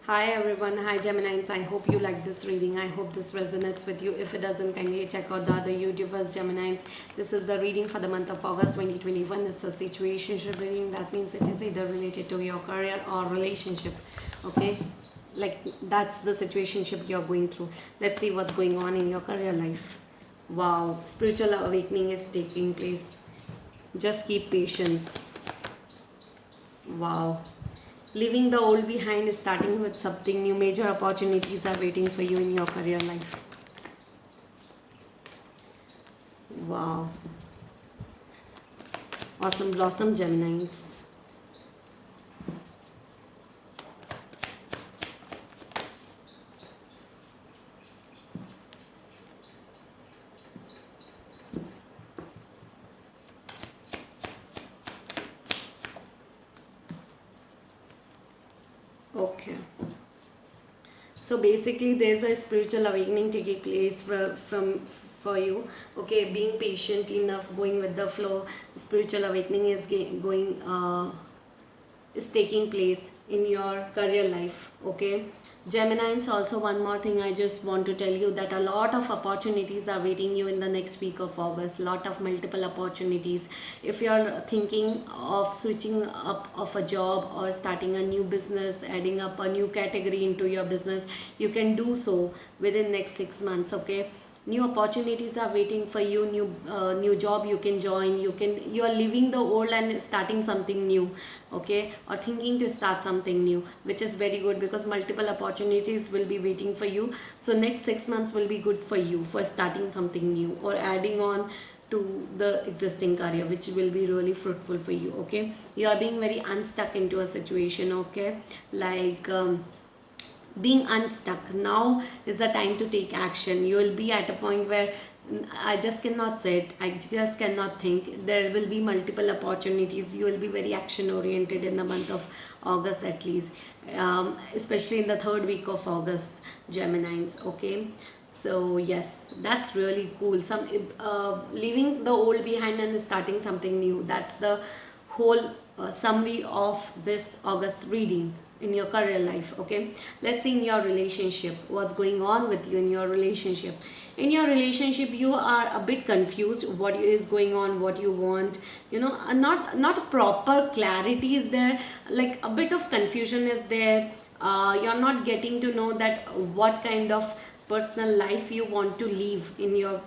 Hi everyone, hi Geminians. I hope you like this reading. I hope this resonates with you. If it doesn't, kindly check out the other YouTubers, Geminians. This is the reading for the month of August 2021. It's a situationship reading. That means it is either related to your career or relationship. Okay, like that's the situationship you're going through. Let's see what's going on in your career life. Wow, spiritual awakening is taking place. Just keep patience. Wow. Leaving the old behind is starting with something new. Major opportunities are waiting for you in your career life. Wow. Awesome blossom Geminis. Okay. So basically, there's a spiritual awakening taking place for you. Okay, being patient enough, going with the flow. Spiritual awakening is going is taking place in your career life. Okay, Geminians, also one more thing I just want to tell you that a lot of opportunities are waiting you in the next week of August. Lot of multiple opportunities. If you're thinking of switching up of a job or starting a new business, adding up a new category into your business, you can do so within next 6 months. Okay, new opportunities are waiting for you, new job you can join, you are leaving the old and starting something new. Okay, or thinking to start something new, which is very good because multiple opportunities will be waiting for you. So next 6 months will be good for you for starting something new or adding on to the existing career, which will be really fruitful for you. Okay, you are being very unstuck into a situation. Okay, like being unstuck. Now is the time to take action. You will be at a point where I just cannot sit, I just cannot think. There will be multiple opportunities. You will be very action oriented in the month of August at least, especially in the third week of August, Gemini's. Okay, so yes, that's really cool. Some leaving the old behind and starting something new. That's the whole summary of this August reading in your career life. Okay, let's see in your relationship what's going on with you in your relationship. In your relationship, you are a bit confused what is going on, what you want. Not proper clarity is there, like a bit of confusion is there. You're not getting to know that what kind of personal life you want to live in your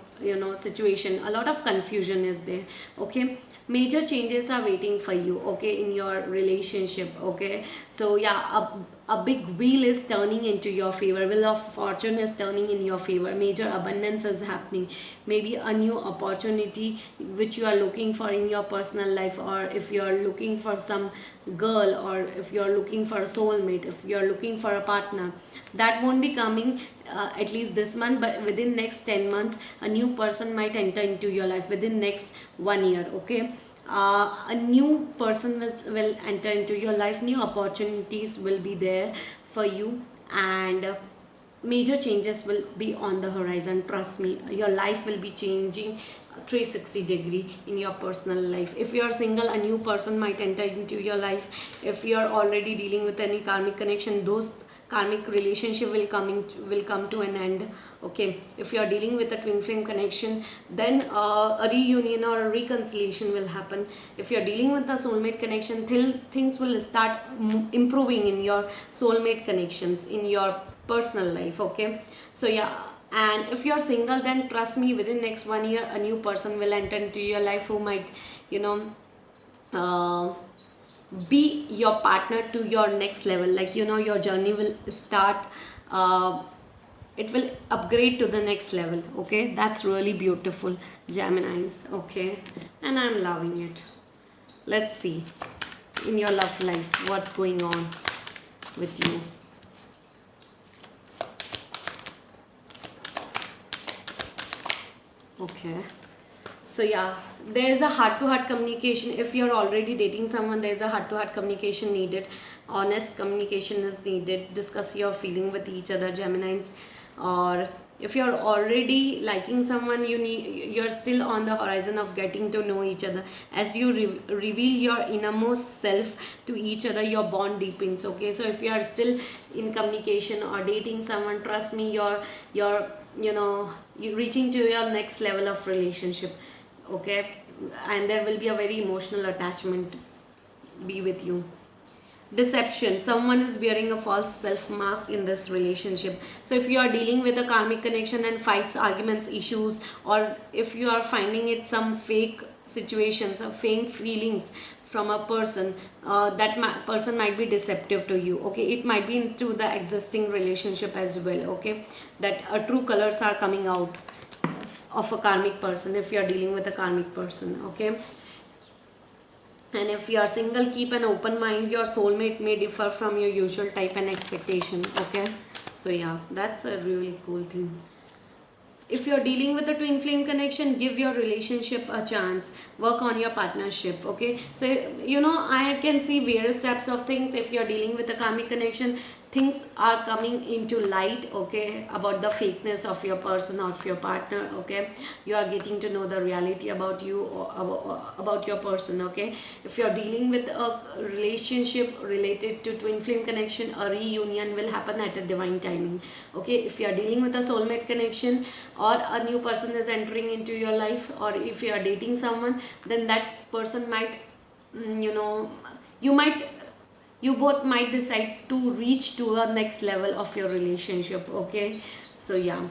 situation. A lot of confusion is there. Okay, major changes are waiting for you. Okay, in your relationship. Okay, so yeah, a big wheel is turning into your favor. Wheel of fortune is turning in your favor. Major abundance is happening. Maybe a new opportunity which you are looking for in your personal life, or if you are looking for some girl, or if you are looking for a soulmate, if you are looking for a partner, that won't be coming at least this month, but within next 10 months a new person might enter into your life. Within next 1 year. Okay, a new person will enter into your life. New opportunities will be there for you, and major changes will be on the horizon. Trust me, your life will be changing 360-degree in your personal life. If you are single, a new person might enter into your life. If you are already dealing with any karmic connection, those karmic relationship will come to an end. Okay, if you are dealing with a twin flame connection, then a reunion or a reconciliation will happen. If you are dealing with a soulmate connection, things will start improving in your soulmate connections in your personal life. Okay, so yeah, and if you're single, then trust me, within next 1 year a new person will enter into your life who might you know uh, be your partner to your next level. Like your journey will start, uh, it will upgrade to the next level. Okay, that's really beautiful, Geminis. Okay, and I'm loving it. Let's see in your love life what's going on with you. Okay, so yeah, there's a heart to heart communication. If you're already dating someone, there's a heart to heart communication needed. Honest communication is needed. Discuss your feeling with each other, Geminis. Or If you're already liking someone, you're still on the horizon of getting to know each other. As you reveal your innermost self to each other, your bond deepens. Okay, so if you are still in communication or dating someone, trust me, you're you reaching to your next level of relationship. Okay, and there will be a very emotional attachment be with you. Deception, someone is wearing a false self mask in this relationship. So if you are dealing with a karmic connection and fights, arguments, issues, or if you are finding it some fake situations or fake feelings from a person, that person might be deceptive to you. Okay, it might be into the existing relationship as well. Okay, that true colors are coming out of a karmic person if you are dealing with a karmic person. Okay, and if you are single, keep an open mind. Your soulmate may differ from your usual type and expectation. Okay, so yeah, that's a really cool thing. If you're dealing with a twin flame connection, give your relationship a chance. Work on your partnership. Okay, so I can see various types of things. If you're dealing with a karmic connection, things are coming into light. Okay, about the fakeness of your person or of your partner. Okay, you are getting to know the reality about you or about your person. Okay, if you're dealing with a relationship related to twin flame connection, a reunion will happen at a divine timing. Okay, if you are dealing with a soulmate connection, or a new person is entering into your life, or if you are dating someone, then that person might you might you both might decide to reach to a next level of your relationship. Okay, so yeah.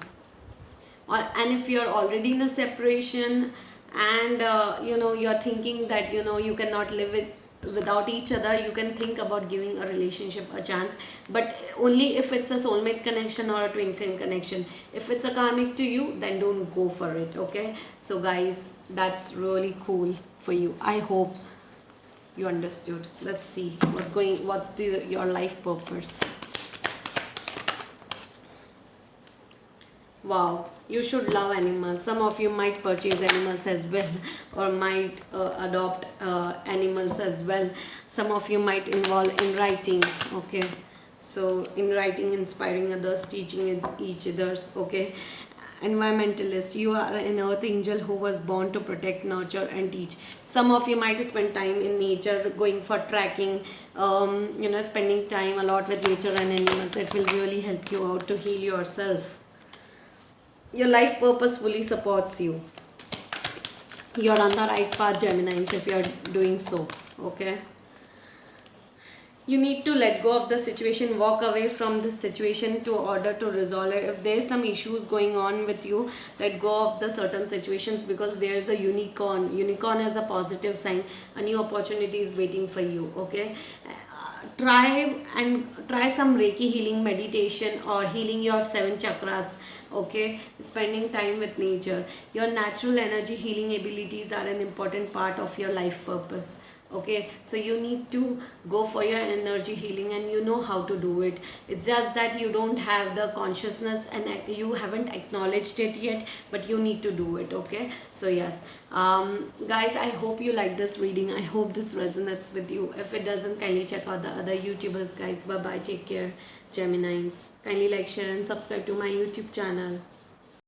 And if you're already in a separation, and you're thinking that you cannot live without each other, you can think about giving a relationship a chance, but only if it's a soulmate connection or a twin flame connection. If it's a karmic to you, then don't go for it. Okay, so guys, that's really cool for you. I hope you understood. Let's see what's your life purpose. Wow, you should love animals. Some of you might purchase animals as well, or might adopt animals as well. Some of you might involve in writing. Okay, so in writing, inspiring others, teaching each others. Okay, environmentalist, you are an earth angel who was born to protect, nurture, and teach. Some of you might spend time in nature, going for trekking, spending time a lot with nature and animals. It will really help you out to heal yourself. Your life purpose fully supports you. You're on the right path, Geminis, if you're doing so. Okay, you need to let go of the situation, walk away from the situation to order to resolve it. If there's some issues going on with you, let go of the certain situations, because there's a unicorn is a positive sign. A new opportunity is waiting for you. Okay, try some Reiki healing meditation or healing your 7 chakras. Okay, spending time with nature. Your natural energy healing abilities are an important part of your life purpose. Okay, so you need to go for your energy healing, and you know how to do it. It's just that you don't have the consciousness and you haven't acknowledged it yet, but you need to do it. Okay, so yes, guys, I hope you like this reading. I hope this resonates with you. If it doesn't, kindly check out the other YouTubers. Guys, bye bye, take care, Geminis. Kindly like, share and subscribe to my YouTube channel.